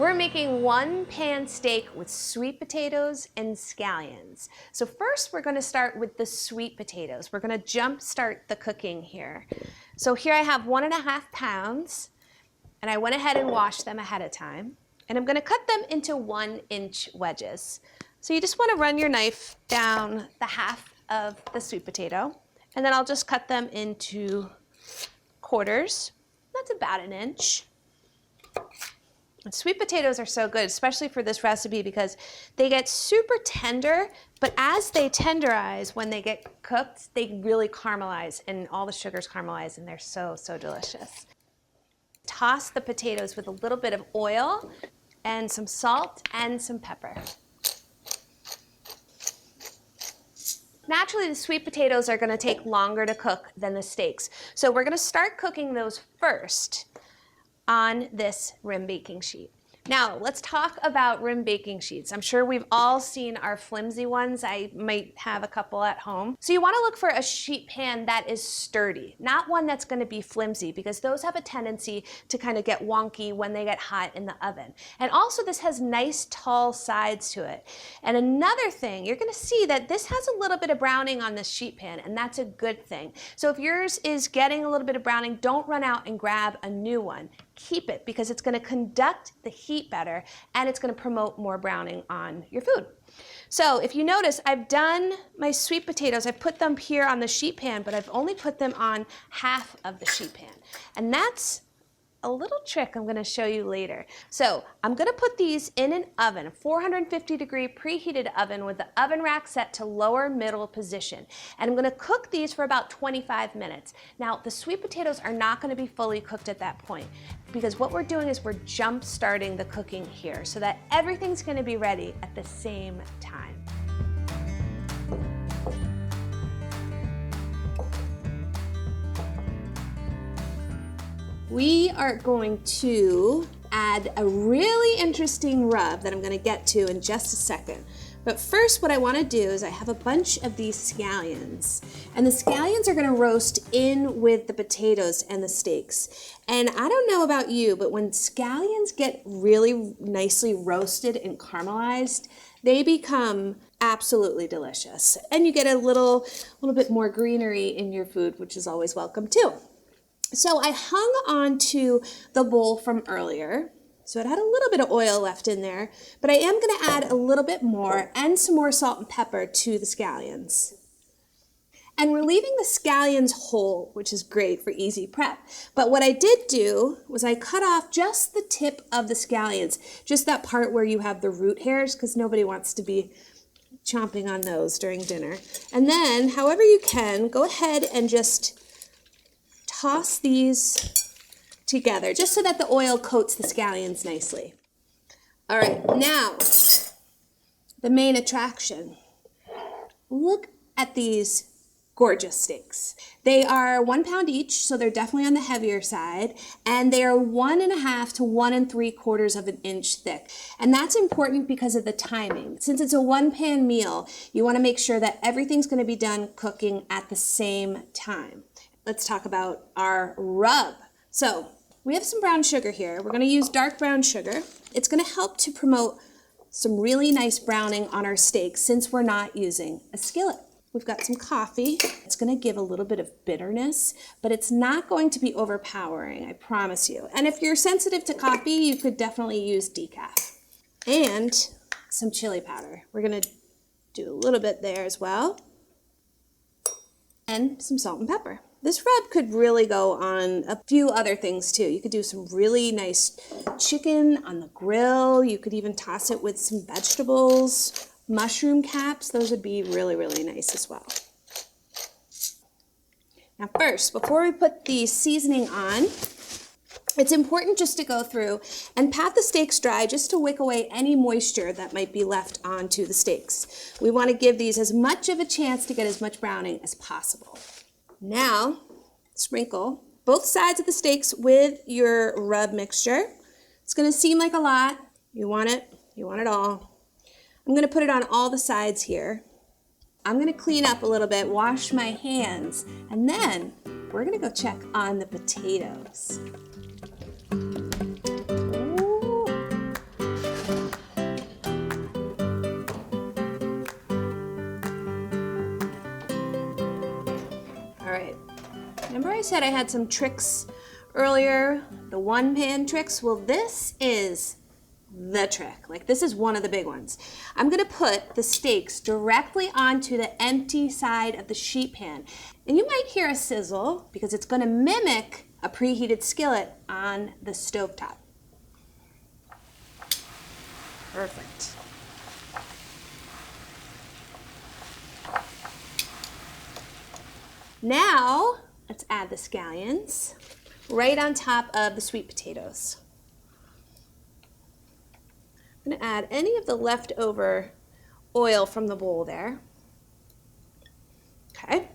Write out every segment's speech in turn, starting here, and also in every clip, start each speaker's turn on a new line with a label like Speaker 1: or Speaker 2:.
Speaker 1: We're making one pan steak with sweet potatoes and scallions. So first we're going to start with the sweet potatoes. We're going to jump start the cooking here. So here I have 1.5 pounds, and I went ahead and washed them ahead of time. And I'm going to cut them into 1-inch wedges. So you just want to run your knife down the half of the sweet potato, and then I'll just cut them into quarters. That's about 1 inch. And sweet potatoes are so good, especially for this recipe, because they get super tender, but as they tenderize, when they get cooked, they really caramelize, and all the sugars caramelize, and they're so, so delicious. Toss the potatoes with a little bit of oil and some salt and some pepper. Naturally, the sweet potatoes are going to take longer to cook than the steaks, so we're going to start cooking those first on this rim baking sheet. Now, let's talk about rim baking sheets. I'm sure we've all seen our flimsy ones. I might have a couple at home. So you want to look for a sheet pan that is sturdy, not one that's going to be flimsy, because those have a tendency to kind of get wonky when they get hot in the oven. And also, this has nice tall sides to it. And another thing, you're going to see that this has a little bit of browning on this sheet pan, and that's a good thing. So if yours is getting a little bit of browning, don't run out and grab a new one. Keep it, because it's going to conduct the heat better, and it's going to promote more browning on your food. So if you notice, I've done my sweet potatoes. I've put them here on the sheet pan, but I've only put them on half of the sheet pan. And that's a little trick I'm going to show you later. So I'm going to put these in an oven, a 450-degree preheated oven with the oven rack set to lower middle position. And I'm going to cook these for about 25 minutes. Now, the sweet potatoes are not going to be fully cooked at that point, because what we're doing is we're jump starting the cooking here so that everything's going to be ready at the same time. We are going to add a really interesting rub that I'm going to get to in just a second. But first, what I want to do is I have a bunch of these scallions, and the scallions are going to roast in with the potatoes and the steaks. And I don't know about you, but when scallions get really nicely roasted and caramelized, they become absolutely delicious. And you get a little bit more greenery in your food, which is always welcome too. So I hung on to the bowl from earlier, so it had a little bit of oil left in there, but I am going to add a little bit more and some more salt and pepper to the scallions. And we're leaving the scallions whole, which is great for easy prep. But what I did do was I cut off just the tip of the scallions, just that part where you have the root hairs, because nobody wants to be chomping on those during dinner. And then, however you can, go ahead and just toss these together, just so that the oil coats the scallions nicely. All right, now, the main attraction. Look at these gorgeous steaks. They are 1 pound each, so they're definitely on the heavier side, and they are 1.5 to 1 3/4 of an inch thick. And that's important because of the timing. Since it's a one-pan meal, you want to make sure that everything's going to be done cooking at the same time. Let's talk about our rub. So we have some brown sugar here. We're going to use dark brown sugar. It's going to help to promote some really nice browning on our steaks since we're not using a skillet. We've got some coffee. It's going to give a little bit of bitterness, but it's not going to be overpowering, I promise you. And if you're sensitive to coffee, you could definitely use decaf. And some chili powder. We're going to do a little bit there as well. And some salt and pepper. This rub could really go on a few other things too. You could do some really nice chicken on the grill. You could even toss it with some vegetables, mushroom caps. Those would be really, really nice as well. Now first, before we put the seasoning on, it's important just to go through and pat the steaks dry just to wick away any moisture that might be left onto the steaks. We want to give these as much of a chance to get as much browning as possible. Now, sprinkle both sides of the steaks with your rub mixture. It's going to seem like a lot. You want it all. I'm going to put it on all the sides here. I'm going to clean up a little bit, wash my hands, and then we're going to go check on the potatoes. Ooh. said I had some tricks earlier, the one pan tricks. Well, this is the trick. Like, this is one of the big ones. I'm gonna put the steaks directly onto the empty side of the sheet pan. And you might hear a sizzle because it's gonna mimic a preheated skillet on the stovetop. Perfect. Now, let's add the scallions right on top of the sweet potatoes. I'm going to add any of the leftover oil from the bowl there. Okay.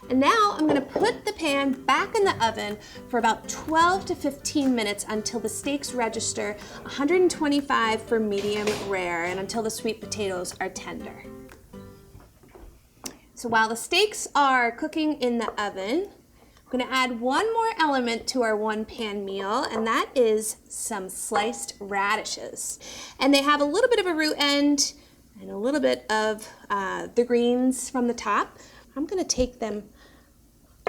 Speaker 1: And now I'm going to put the pan back in the oven for about 12 to 15 minutes until the steaks register 125 for medium rare and until the sweet potatoes are tender. So while the steaks are cooking in the oven, I'm going to add one more element to our one pan meal, and that is some sliced radishes. And they have a little bit of a root end and a little bit of the greens from the top. I'm going to take them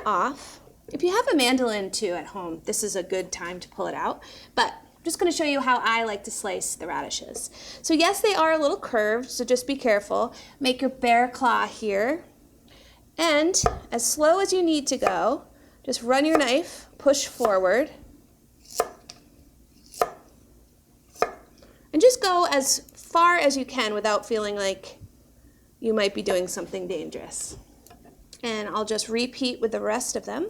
Speaker 1: off. If you have a mandolin too at home, this is a good time to pull it out. But I'm just going to show you how I like to slice the radishes. So yes, they are a little curved, so just be careful. Make your bear claw here. And as slow as you need to go, just run your knife, push forward, and just go as far as you can without feeling like you might be doing something dangerous. And I'll just repeat with the rest of them.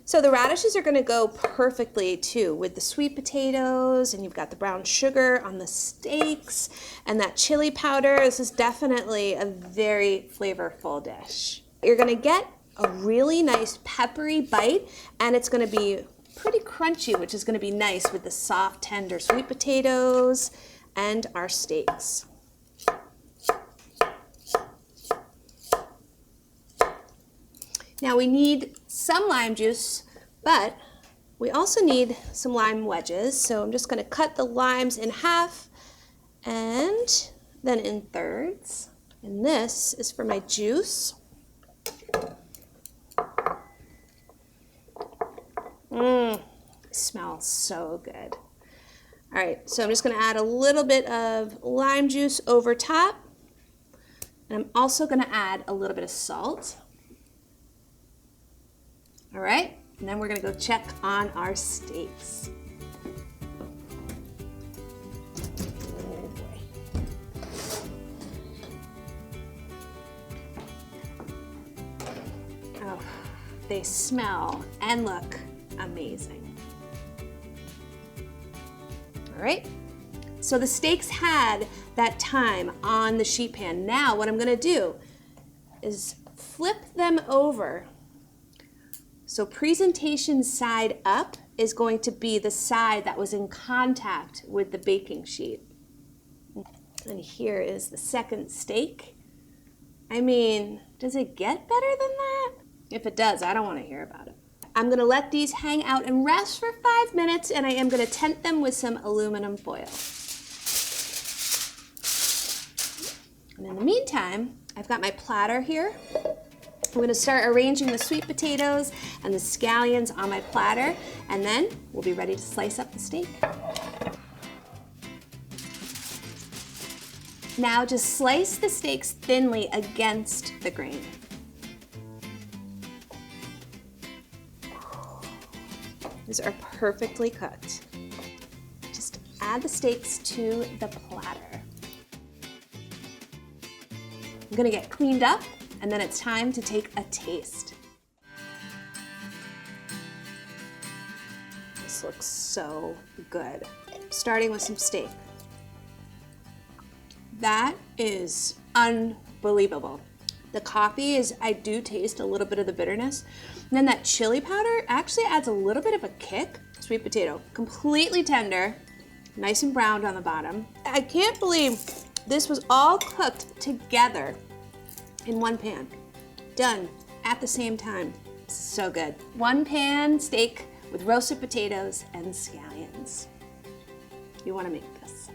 Speaker 1: So the radishes are going to go perfectly too with the sweet potatoes, and you've got the brown sugar on the steaks and that chili powder. This is definitely a very flavorful dish. You're going to get a really nice peppery bite, and it's going to be pretty crunchy, which is going to be nice with the soft, tender sweet potatoes and our steaks. Now we need some lime juice, but we also need some lime wedges. So I'm just going to cut the limes in half and then in thirds. And this is for my juice. Smells so good. All right, so I'm just going to add a little bit of lime juice over top. And I'm also going to add a little bit of salt. All right, and then we're going to go check on our steaks. Oh boy. Oh, they smell and look amazing. All right, so the steaks had that time on the sheet pan. Now what I'm going to do is flip them over. So presentation side up is going to be the side that was in contact with the baking sheet. And here is the second steak. I mean, does it get better than that? If it does, I don't want to hear about it. I'm going to let these hang out and rest for 5 minutes, and I am going to tent them with some aluminum foil. And in the meantime, I've got my platter here. I'm going to start arranging the sweet potatoes and the scallions on my platter, and then we'll be ready to slice up the steak. Now just slice the steaks thinly against the grain. These are perfectly cooked. Just add the steaks to the platter. I'm gonna get cleaned up, and then it's time to take a taste. This looks so good. Starting with some steak. That is unbelievable. The coffee is, I do taste a little bit of the bitterness. And then that chili powder actually adds a little bit of a kick. Sweet potato, completely tender, nice and browned on the bottom. I can't believe this was all cooked together in one pan. Done at the same time. So good. One pan steak with roasted potatoes and scallions. You want to make this.